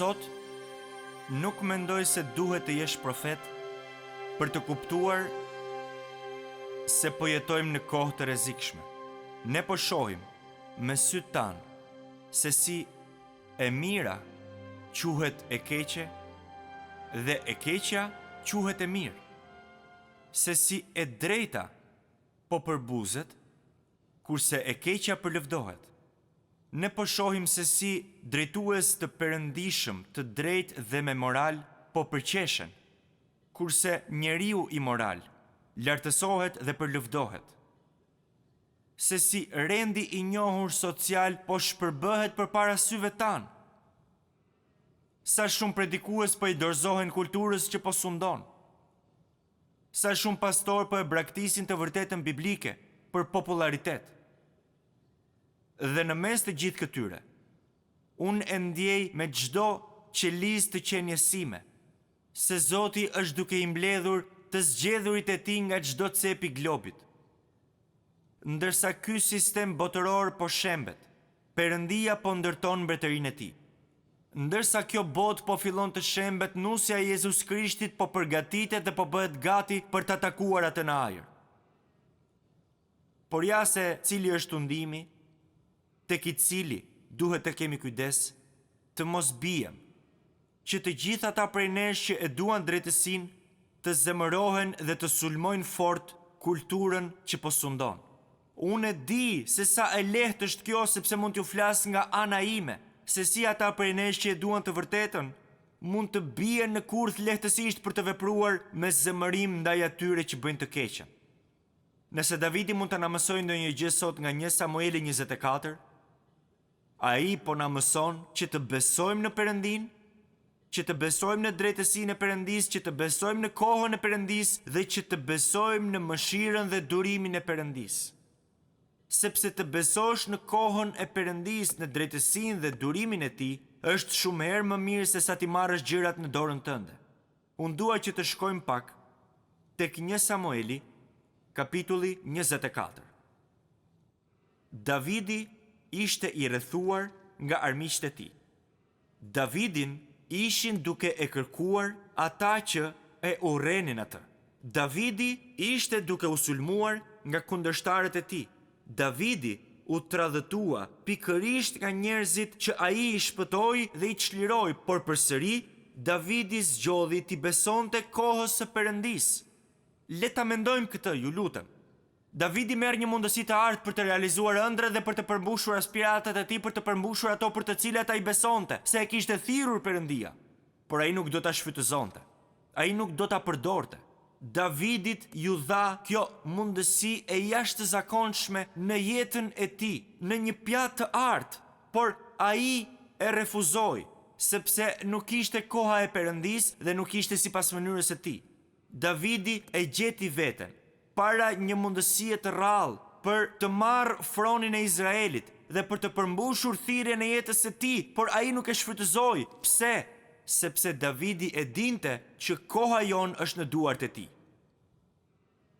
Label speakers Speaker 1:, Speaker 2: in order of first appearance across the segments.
Speaker 1: sot nuk mendoj se duhet të jesh profet për të kuptuar se po jetojmë në kohë të rrezikshme. Ne po shohim me sytë tanë se si e mira quhet e keqe dhe e keqja quhet e mirë. Se si e drejta po përbuzet, kurse e keqja përlëvdohet. Ne po shohim se si drejtues të perëndishëm, të drejtë dhe me moral po përqeshen, kurse njeriu i moral lartësohet dhe përlëvdohet. Se si rendi i njohur social po shpërbëhet përpara syve tanë. Sa shumë predikues po i dorëzohen kulturës që po sundon. Sa shumë pastor po e braktisin të vërtetën biblike për popularitet. Dhe në mes të gjithë këtyre, unë e ndjej me çdo qelizë të qenjesime, se Zoti është duke i mbledhur të zgjedhurit e tij nga çdo cep i globit. Ndërsa ky sistem botëror po shembet, Perëndia po ndërton mbretërinë e tij. Ndërsa kjo botë po fillon të shembet, nusja e Jezus Krishtit po përgatitet dhe po bëhet gati për ta takuar atë në ajër. Por ja se cili është undimi, tek i cili duhet të kemi kujdes, të mos bijem, që të gjithë ata prej nesh që e duan drejtësinë, të zemërohen dhe të sulmojnë fort kulturën që po sundon. Unë e di se sa e lehtë është kjo, sepse mund t'ju flas nga ana ime, se si ata prej nesh që e duan të vërtetën, mund të bien në kurth lehtësisht për të vepruar me zemërim ndaj atyre që bëjnë të keqen. Nëse Davidi mund të na mësojë ndonjë gjë sot nga 1 Samueli 24, ai po na mëson që të besojmë në Perëndin, që të besojmë në drejtësinë e Perëndisë, që të besojmë në kohën e Perëndisë dhe që të besojmë në mëshirën dhe durimin e Perëndisë. Sepse të besosh në kohën e Perëndisë, në drejtësinë dhe durimin e tij, është shumë herë më mirë se sa ti marrësh gjërat në dorën tënde. Unë dua që të shkojmë pak tek 1 Samueli, kapitulli 24. Davidi ishte i rrethuar nga armiqtë e tij. Davidin ishin duke e kërkuar ata që e urrenin atë. Davidi ishte duke u sulmuar nga kundërshtarët e tij. Davidi u tradhëtua pikërisht nga njerëzit që ai i shpëtoi dhe i çliroi, por përsëri Davidi zgjodhi t'i besonte kohës së Perëndisë. Le ta mendojmë këtë, ju lutem. Davidi merr një mundësi të artë për të realizuar ëndra dhe për të përmbushur aspiratat e tij, për të përmbushur ato për të cilat ai besonte, se e kishte thirrur Perëndia. Por ai nuk do ta shfrytëzonte. Ai nuk do ta përdorte. Davidit ju dha kjo mundësi e jashtëzakonshme në jetën e tij, në një pjatë të artë, por ai e refuzoi, sepse nuk ishte koha e Perëndisë dhe nuk ishte sipas mënyrës së tij. Davidi e gjeti veten para një mundësie të rrallë për të marrë fronin e Izraelit dhe për të përmbushur thirrjen e jetës së tij, por ai nuk e shfrytëzoi. Pse? Sepse Davidi e dinte që koha jon është në duart e tij.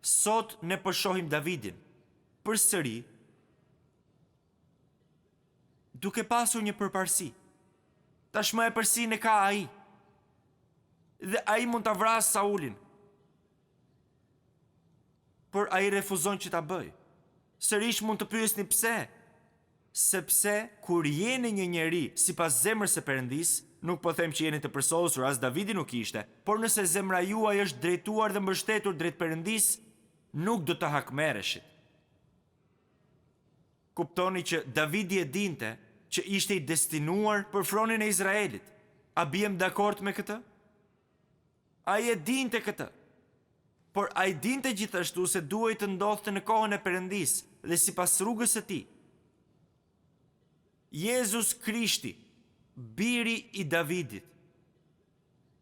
Speaker 1: Sot ne po shohim Davidin përsëri duke pasur një përparësi. Tashmë e përsinë ka ai. Dhe ai mund ta vrasë Saulin. Por ai refuzon që ta bëj. Sërish mund të pyesni pse? Sepse kur jeni një njeri sipas zemrës së Perëndisë, nuk po them që jeni të përsosur, as Davidi nuk ishte, por nëse zemra juaj është drejtuar dhe mbështetur drejt Perëndisë, nuk do të hakmerreshit. Kuptoni që Davidi e dinte që ishte i destinuar për fronin e Izraelit. A biem dakord me këtë? Ai e dinte këtë. Por ai dinte gjithashtu se duhej të ndodhte në kohën e Perëndisë dhe sipas rrugës së tij. Jezus Krishti, biri i Davidit,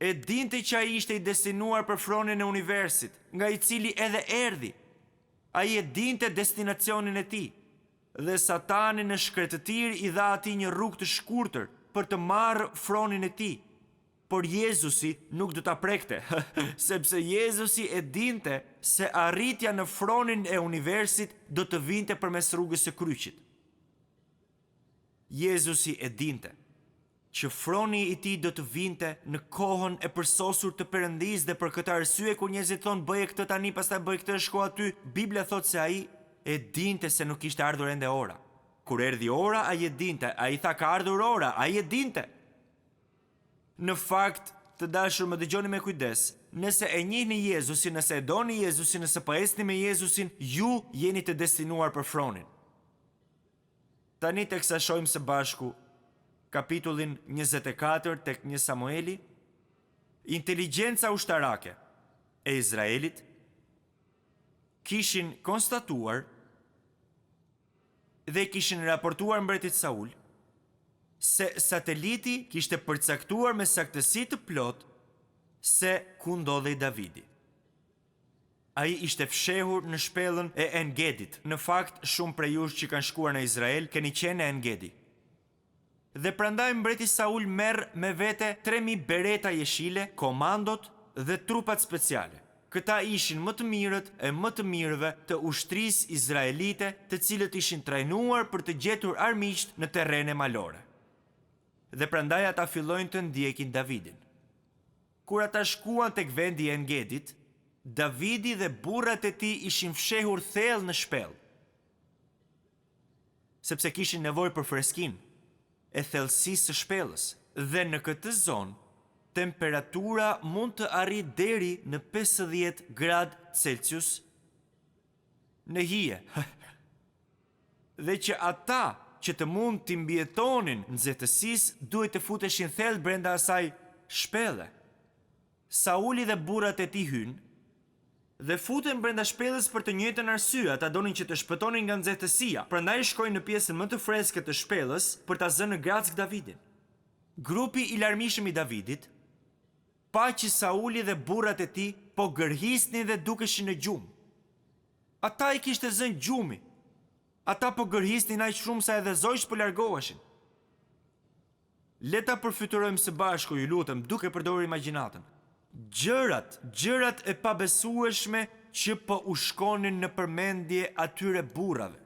Speaker 1: e dinte që ai ishte i destinuar për fronin e universit, nga i cili edhe erdhi. Ai e dinte destinacionin e tij, dhe Satani në shkretëtir i dha atij një rrugë të shkurtër për të marrë fronin e tij. Por Jezusi nuk do ta prekte, sepse Jezusi e dinte se arritja në fronin e universit do të vinte përmes rrugës së kryqit. Jezusi e dinte që froni i tij do të vinte në kohën e përsosur të Perëndis dhe për këtë arsye kur njerëzit thonë bëje këtë tani, pastaj bëj këtë, shko aty, Bibla thotë se ai e dinte se nuk ishte ardhur ende ora. Kur erdhi ora, ai e dinte, ai tha ka ardhur ora, ai e dinte. Në fakt, të dashur, më dëgjoni me kujdes. Nëse e njihni Jezusin, nëse e doni Jezusin, nëse po esni me Jezusin, ju jeni të destinuar për fronin. Tani teksa shohim së bashku kapitullin 24 tek 1 Samueli, inteligjenca ushtarake e Izraelit kishin konstatuar dhe kishin raportuar mbretit Saul se sateliti kishte përcaktuar me saktësi të plot se ku ndodhej Davidi. Ai ishte fshehur në shpellën e En-Gedit. Në fakt, shumë prej jush që kanë shkuar në Izrael keni qenë në En-Gedi. Dhe prandaj mbreti Saul merr me vete 3000 bereta jeshile, komandot dhe trupat speciale. Këta ishin më të mirët e më të mirëve të ushtrisë izraelite, të cilët ishin trajnuar për të gjetur armiqt në terrene malore. Dhe prandaj ata fillojnë të ndjekin Davidin. Kur ata shkuan tek vendi i En-Gedit, Davidi dhe burrat e tij ishin fshehur thellë në shpellë, sepse kishin nevojë për freskinë e thellësisë së shpellës, dhe në këtë zonë temperatura mund të arrijë deri në 50 gradë Celsius në hije. Dhe që ata që të mund të mbjetonin nxehtësisë duhet të futeshin thellë brenda asaj shpelle. Sauli dhe burrat e tij hynë dhe futen brenda shpellës për të njëjtën arsye, ata donin që të shpëtonin nga nxehtësia. Prandaj shkojnë në pjesën më të freskët të shpellës për ta zënë në grack Davidin. Grupi i larmishëm i Davidit pa që Sauli dhe burrat e tij po gërhisnin dhe dukeshin në gjumë. Ata i kishte zënë gjumi. Ata po gërhisnin aq shumë sa edhe zogj po largoheshin. Le ta përfytyrojmë së bashku, ju lutem, duke përdorur imagjinatën. Gjërat e pabesueshme që po u shkonin në përmendje atyre burrave.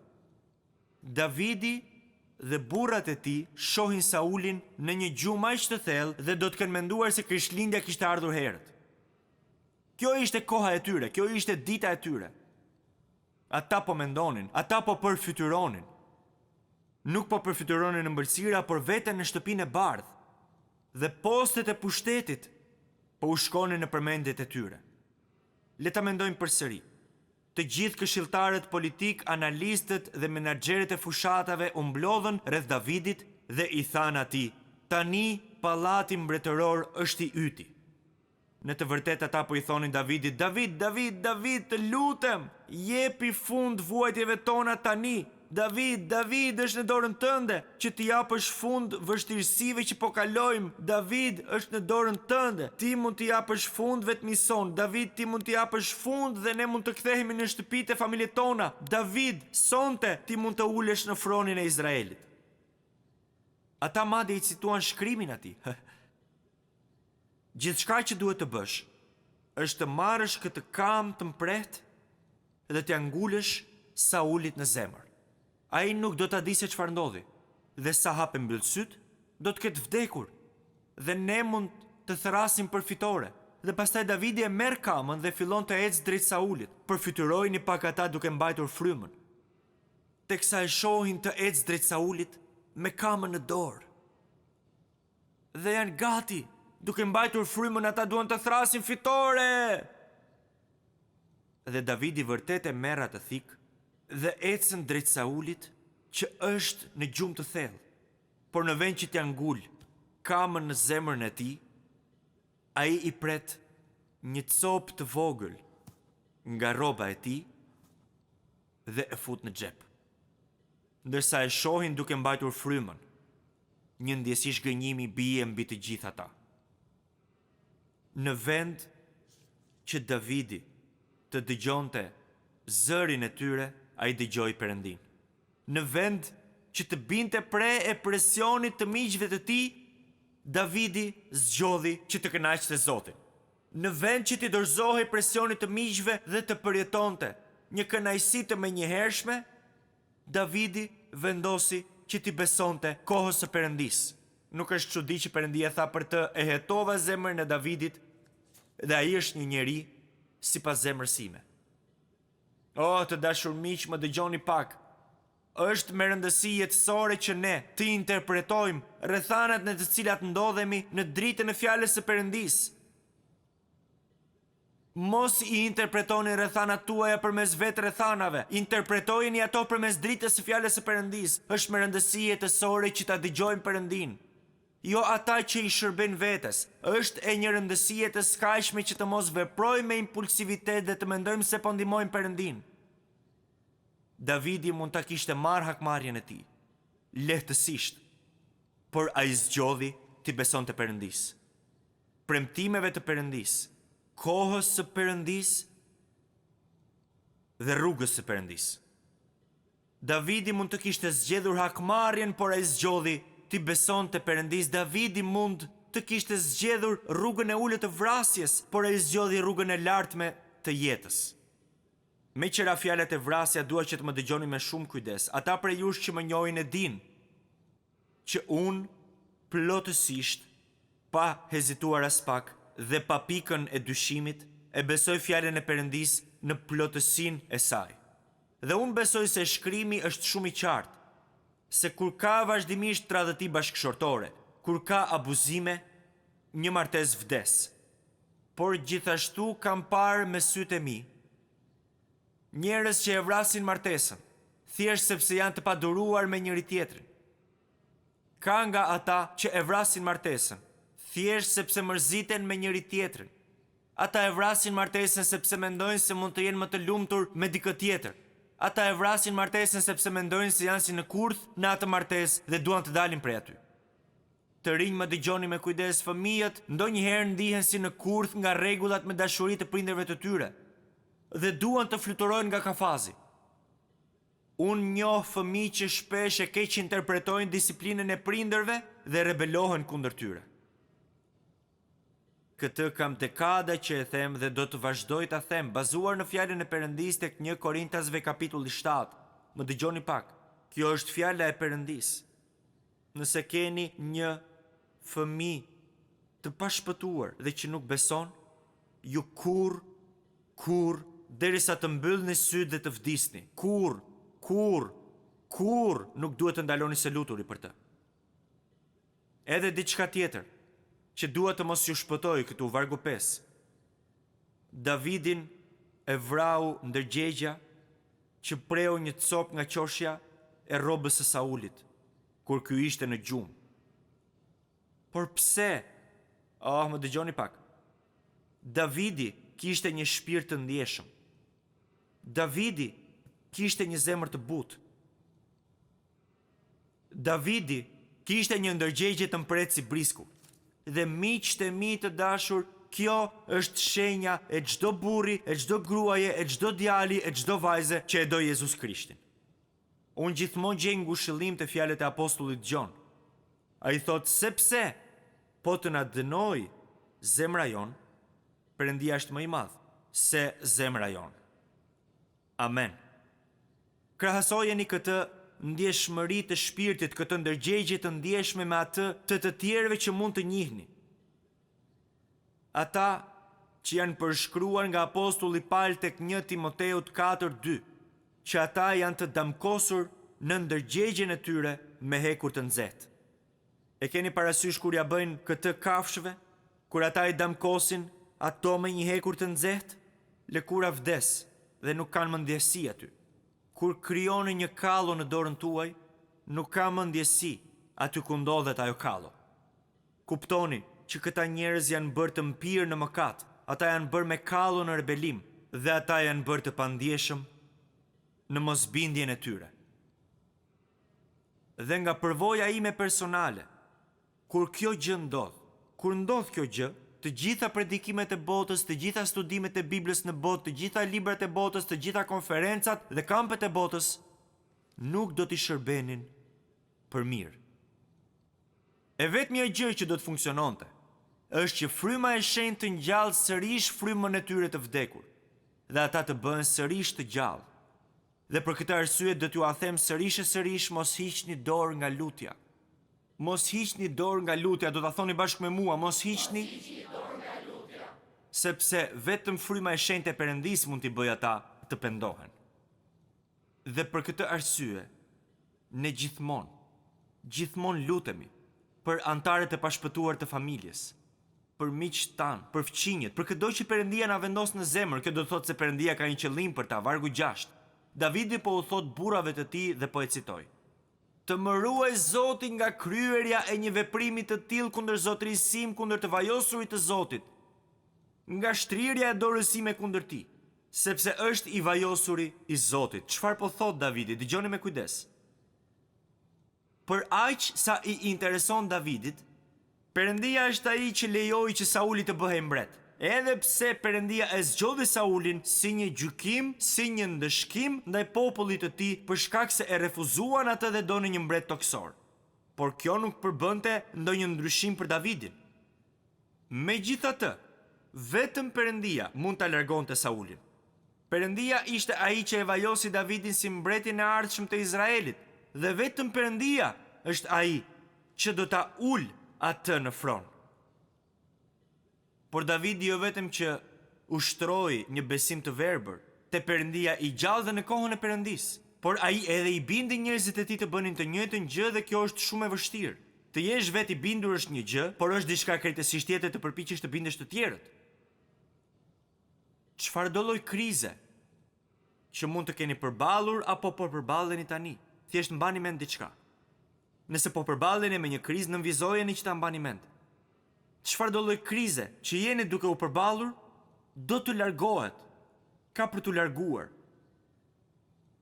Speaker 1: Davidi dhe burrat e tij shohin Saulin në një gjumë aq të thellë dhe do të kenë menduar se Krishtlindja kishte ardhur herët. Kjo ishte koha e tyre, kjo ishte dita e tyre. Ata po mendonin, ata po përfytyronin. Nuk po përfytyronin ëmbëlsira, por veten në shtëpinë e bardhë. Dhe postet e pushtetit po u shkonin në përmendjet e tyre. Le ta mendojmë përsëri. Të gjithë këshilltarët politik, analistët dhe menaxherët e fushatave u mblodhën rreth Davidit dhe i thanë atij: "Tani pallati mbretëror është i yti." Në të vërtetë ata po i thonin Davidit: David, të lutem, jepi fund vuajtjeve tona tani. David, është në dorën tënde që t'i japësh fund vështirësive që po kalojmë. David, është në dorën tënde. Ti mund t'i japësh fund vetmison. David, ti mund t'i japësh fund dhe ne mund të kthehemi në shtëpitë e familjes tona. David, sonte ti mund të ulesh në fronin e Izraelit. Ata madje i cituan shkrimin atij. Gjithçka që duhet të bësh është të marrësh këtë kam të mprehtë dhe t'ia ngulësh Saulit në zemër. Ai nuk do ta di se çfarë ndodhi, dhe sa hapë mbyll syt, do të ketë vdekur, dhe ne mund të thrasim për fitore. Dhe pastaj Davidi e merr kamën dhe fillon të ecë drejt Saulit. Përfytyrojnë një pak ata duke mbajtur frymën, teksa e shohin të ecë drejt Saulit me kamën në dorë. Dhe janë gati, duke mbajtur frymën, ata duan të thrasin fitore. Dhe Davidi vërtet e merr atë thik dhe ecën drejt Saulit, që është në gjumë të thellë, por në vend që t'ia ngul kamën në zemrën e tij, ai i pret një copë të vogël nga rroba e tij dhe e fut në xhep. Ndërsa e shohin duke mbajtur frymën, një ndjesi shgënjimi bie mbi të gjithë ata. Në vend që Davidi të dëgjonte zërin e tyre, ai dëgjoi Perëndin. Në vend që të binte pre e presionit të miqve të tij, Davidi zgjodhi që të kënaqte Zotin. Në vend që t'i dorëzohej presionit të miqve dhe të përjetonte një kënaqësi të menjëhershme, Davidi vendosi që t'i besonte kohës së Perëndis. Nuk është çudi që Perëndia tha për të e hetova zemrën e Davidit dhe ai është një njeri sipas zemrës time. O, të dashur miq, më dëgjoni pak. Është me rëndësi jetësore që ne të interpretojmë rrethanat në të cilat ndodhemi në dritën e fjalës së Perëndisë. Mos I interpretoni rrethanat tuaja përmes vetë rrethanave, interpretojeni ato përmes dritës së fjalës së Perëndisë. Është me rëndësi jetësore që ta dëgjojmë Perëndin, jo ata që I shërben vetes. Është e një rëndësie të skajshme që të mos veprojmë me impulsivitet dhe të mendojmë se po ndihmojmë Perëndin. Davidi mund ta kishte marrë hakmarrjen e tij, lehtësisht, por ai zgjodhi të besonte Perëndisë, premtimeve të Perëndisë, kohës së Perëndisë dhe rrugës së Perëndisë. Davidi mund të kishte zgjedhur hakmarrjen, por ai zgjodhi të besonte Perëndisë. Davidi mund të kishte zgjedhur rrugën e ulët të vrasjes, por ai zgjodhi rrugën e lartme të jetës. Me qëra fjalët e vrasja, dua që të më dëgjoni me shumë kujdes. Ata prej jush që më njohin e din që unë plotësisht, pa hezituar as pak dhe pa pikën e dyshimit, e besoj fjalën e Perëndisë në plotësinë e saj. Dhe unë besoj se shkrimi është shumë I qartë, se kur ka vazhdimisht tradhëti bashkëshortore, kur ka abuzime, një martesë vdes. Por gjithashtu kam parë me sytë e mi njerëz që e vrasin martesën, thjesht sepse janë të paduruar me njëri tjetrin. Ka nga ata që e vrasin martesën, thjesht sepse mërziten me njëri tjetrin. Ata e vrasin martesën sepse mendojnë se mund të jenë më të lumtur me dikë tjetër. Ata e vrasin martesën sepse mendojnë se janë si në kurth në atë martesë dhe duan të dalin prej aty. Të rinj më dëgjoni me kujdes, fëmijët ndonjëherë ndihen si në kurth nga rregullat me dashuri të prindërve të tyre dhe duan të fluturojnë nga kafazi. Unë njoh fëmijë që shpesh e keq interpretojnë disiplinën e prindërve dhe rebelohen kundër tyre. Këtë kam dekada që e them dhe do të vazhdoj ta them, bazuar në fjalën e Perëndisë tek 1 Korintasve kapitulli 7. Më dëgjoni pak. Kjo është fjala e Perëndisë. Nëse keni një fëmijë të pashpëtuar dhe që nuk beson, ju kur derisa të mbyllni sytë dhe të vdisni. Kur nuk duhet të ndaloni se luturi për të. Edhe diçka tjetër që duhet të mos ju shpëtoj këtu, vargu 5. Davidin e vrau ndërgjegja që preu një cop nga qoshja e rrobës së Saulit, kur ky ishte në gjumë. Por pse? Më dëgjoni pak. Davidi kishte një shpirt të ndjeshëm. Davidi kishte një zemër të butë. Davidi kishte një ndërgjegje të mpret si brisku. Dhe miqtë e mi të dashur, kjo është shenja e çdo burri, e çdo gruaje, e çdo djali, e çdo vajze që e do Jezus Krishtin. Unë gjithmonë gjej ngushëllim te fjalët e apostullit Gjon. Ai thot, sepse po të na dënoj zemra jon, Perëndia është më I madh se zemra jon. Amen. Krahasojeni këtë ndjeshmëri të shpirtit, këtë ndërgjegje të ndjeshme me atë të tjerëve që mund të njihni. Ata që janë përshkruar nga apostulli Paul tek 1 Timoteut 4:2, që ata janë të damkosur në ndërgjegjen e tyre me hekur të nxehtë. E keni parasysh kur ja bëjnë këtë kafshëve, kur ata I damkosin ato me një hekur të nxehtë, lëkura vdes dhe nuk kanë më ndjesi aty. Kur krijoni një kallo në dorën tuaj, nuk ka më ndjesi aty ku ndodhet ajo kallo. Kuptoni që këta njerëz janë bërë të mpirë në mëkat, ata janë bërë me kallo në rebelim dhe ata janë bërë të pandjeshëm në mosbindjen e tyre. Dhe nga përvoja ime personale, kur kjo gjë ndodh, kur ndodh kjo gjë, të gjitha predikimet e botës, të gjitha studimet e Biblës në botë, të gjitha librat e botës, të gjitha konferencat dhe kampet e botës nuk do t'i shërbenin për mirë. E vetmja gjë që do të funksiononte është që fryma e shenjtë të ngjallë sërish frymën e tyre të vdekur dhe ata të bëhen sërish të gjallë. Dhe për këtë arsye do t'ju a them sërish e sërish, mos hiqni dorë nga lutja. Mos hiqni dorë nga lutja, do ta thoni bashkë me mua, mos hiqni, sepse vetëm fryma e shenjtë e Perëndis mund t'i bëjë ata të pendohen. Dhe për këtë arsye, ne gjithmonë lutemi për antarët e pashpëtuar të familjes, për miqtë tanë, për fëmijët, për çdo që Perëndia na vendos në zemër. Kjo do të thotë se Perëndia ka një qëllim për ta. Vargu 6. Davidi po u thot burrave të tij dhe po e citoj: Të më ruaj Zoti nga kryerja e një veprimi të tillë kundër zotërisë, kundër të vajosurit të Zotit, nga shtrirja e dorës sime kundër ti, sepse është i vajosuri i Zotit. Çfarë po thot Davidi? Dëgjoni me kujdes. Për aq sa i intereson Davidit, Perëndia është ai që lejoi që Sauli të bëhej mbret. Edhe pse Perëndia e zgjodhi Saulin si një gjykim, si një ndëshkim ndaj popullit të tij për shkak se e refuzuan atë dhe donin një mbret toksor. Por kjo nuk përbënte ndonjë ndryshim për Davidin. Megjithatë, vetëm Perëndia mund ta largonte Saulin. Perëndia ishte ai që e vajosi Davidin si mbretin e ardhshëm të Izraelit, dhe vetëm Perëndia është ai që do ta ul atë në fron. Por Davidi jo vetëm që ushtroi një besim të verbër te Perëndia i gjallë dhe në kohën e Perëndis, por ai edhe i bindi njerëzit e tij të bënin të njëjtën gjë, dhe kjo është shumë e vështirë. Të jesh vetë i bindur është një gjë, por është diçka krejtësisht tjetër të përpiqesh të bindesh të tjerët. Çfarë do lloj krize që mund të keni përballur apo po përballeni tani, thjesht mbani mend diçka. Nëse po përballeni me një krizë, nënvizojeni që ta mbani mend. Çfarë do lloj krize që jeni duke u përballur, do të largohet, ka për të larguar.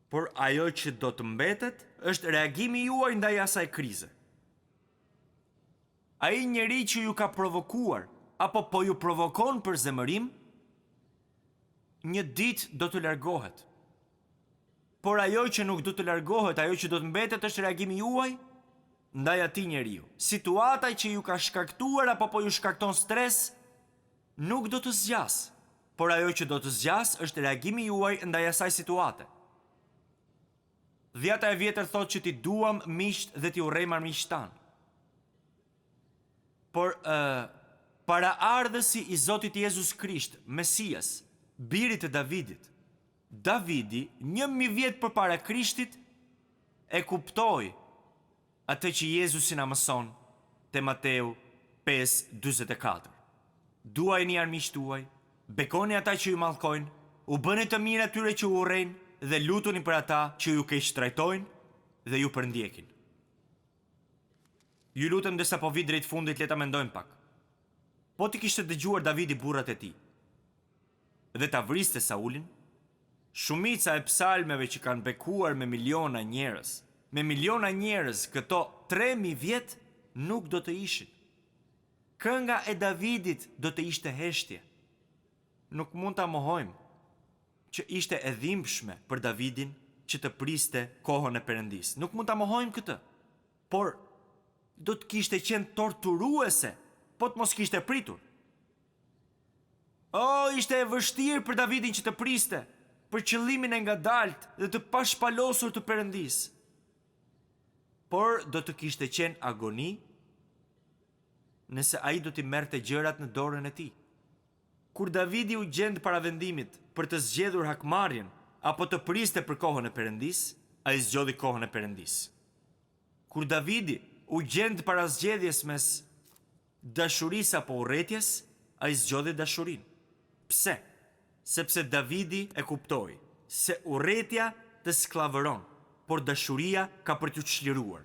Speaker 1: Por ajo që do të mbetet është reagimi juaj ndaj asaj krize. Ai njeri që ju ka provokuar apo po ju provokon për zemërim, një ditë do të largohet. Por ajo që nuk do të largohet, ajo që do të mbetet është reagimi juaj ndaj atij njeriu. Situata që ju ka shkaktuar apo po ju shkakton stres nuk do të zgjas, por ajo që do të zgjas është reagimi juaj ndaj asaj situate. Dhjata e vjetër thotë që ti duam miqt dhe ti urrej marrëmiqtan. Por paraardhësi i Zotit Jezus Krisht, Mesias, biri të Davidit, Davidi, 1000 vjet përpara Krishtit, e kuptoi atë që Jezusi na mëson te Mateu 5:44. Duajini armiqtë tuaj, bekoni ata që ju mallkojnë, u bëni të mirë atyre që u urrejnë dhe lutuni për ata që ju keq trajtojnë dhe ju përndjekin. Ju lutem ndërsa po vi drejt fundit, le ta mendojmë pak. Po ti kishte dëgjuar Davidi burrat e tij dhe ta vriste Saulin, shumica e psalmeve që kanë bekuar me miliona njerëz këto 3000 vjet nuk do të ishin. Kënga e Davidit do të ishte heshtje. Nuk mund ta mohojmë që ishte e dhimbshme për Davidin që të priste kohën e Perëndis. Nuk mund ta mohojmë këtë. Por do të kishte qenë torturuese po të mos kishte pritur. Ishte e vështirë për Davidin që të priste për qëllimin e ngadalt dhe të pashpalosur të Perëndis. Por do të kishte qenë agoni nëse ai do t'i merrte gjërat në dorën e tij. Kur Davidi u gjend para vendimit për të zgjedhur hakmarrjen apo të priste për kohën e Perëndis, ai zgjodhi kohën e Perëndis. Kur Davidi u gjend para zgjedhjes mes dashurisë apo urrëties, ai zgjodhi dashurinë. Pse? Sepse Davidi e kuptoi se urrëtia të sklavëron, por dashuria ka për t'ju çliruar.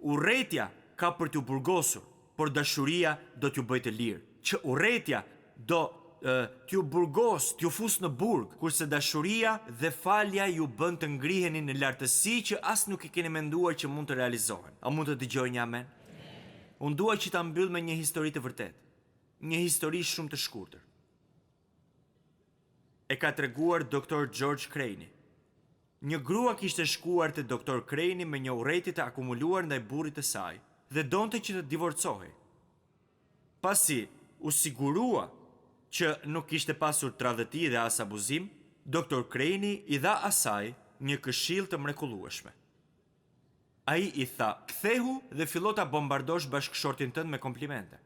Speaker 1: Urrëtia ka për t'ju burgosur, por dashuria do t'ju bëjë të lirë. Që urrëtia do t'ju burgos, t'ju fus në burg, kurse dashuria dhe falja ju bën të ngriheni në lartësi që as nuk i keni menduar që mund të realizohen. A mund të dëgjoj një amen? Unë dua që ta mbyll me një histori të vërtetë, një histori shumë të shkurtër. E ka treguar Dr. George Crane. Një grua kishte shkuar te Dr. Crane me një urrëti të akumuluar ndaj burrit të saj dhe donte që të divorcohej. Pasi u sigurua që nuk kishte pasur tradhti dhe as abuzim, Dr. Crane i dha asaj një këshill të mrekullueshme. Ai i tha, kthehu dhe fillo ta bombardosh bashkëshortin tënd me komplimente.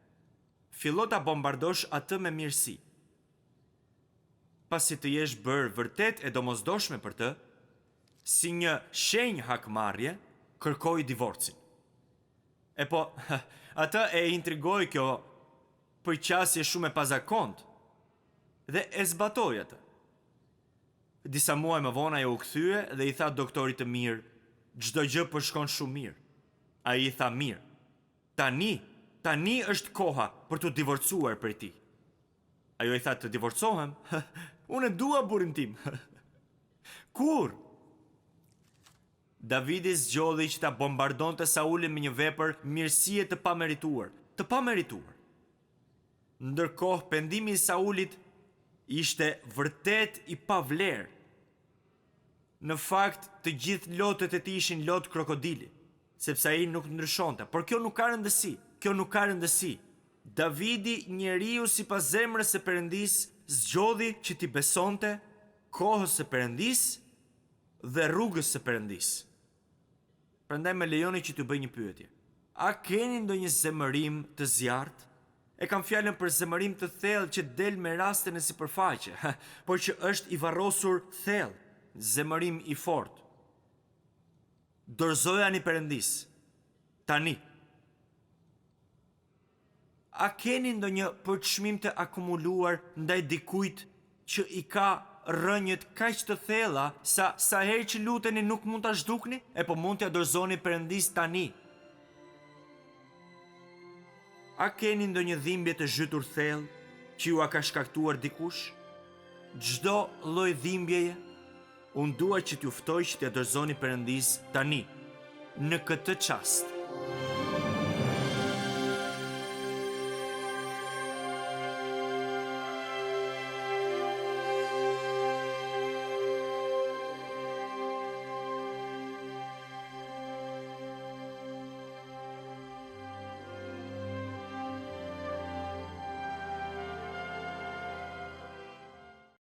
Speaker 1: Fillo ta bombardosh atë me mirësi. Pasi të jesh bërë vërtet e domosdoshme për të, si një shenjë hakmarrje, kërkoi divorcin. E po, atë e intrigoi kjo përqasje shumë e pazakont dhe e zbatoi atë. Disa muaj më vonë ajo u kthye dhe i tha doktorit të mirë, çdo gjë po shkon shumë mirë. Ai i tha mirë. Tani është koha për të divorcuar prej tij. Ajo i tha të divorcohem? Unë e dua burrin tim. Kur? Davidi zgjodhi që ta bombardonte Saulin me një vepër mirësie të pamerituar. Ndërkohë pendimi i Saulit ishte vërtet i pavlerë. Në fakt, të gjithë lotët e tij ishin lot krokodili, sepse ai nuk ndryshonte, por kjo nuk ka rëndësi. Davidi, njeriu sipas zemrës së Perëndis, zgjodhi që t'i besonte kohës së Perëndis dhe rrugës së Perëndis. Prandaj më lejoni që t'ju bëj një pyetje. A keni ndonjë zemërim të zjarrt? E kam fjalën për zemërim të thellë që del me raste në sipërfaqe, por që është i varrosur thellë, zemërim i fortë. Dorëzojani Perëndis. Tani. A keni ndonjë përçmim të akumuluar ndaj dikujt që i ka rrënjët kaq të thella sa herë që luteni nuk mund ta zhdukni, e po mund t'ia dorëzoni Perëndis tani? A keni ndonjë dhimbje të zhytur thellë që ju a ka shkaktuar dikush? Çdo lloj dhimbjeje, unë dua që t'ju ftoj që t'ia dorëzoni Perëndis tani, në këtë çast.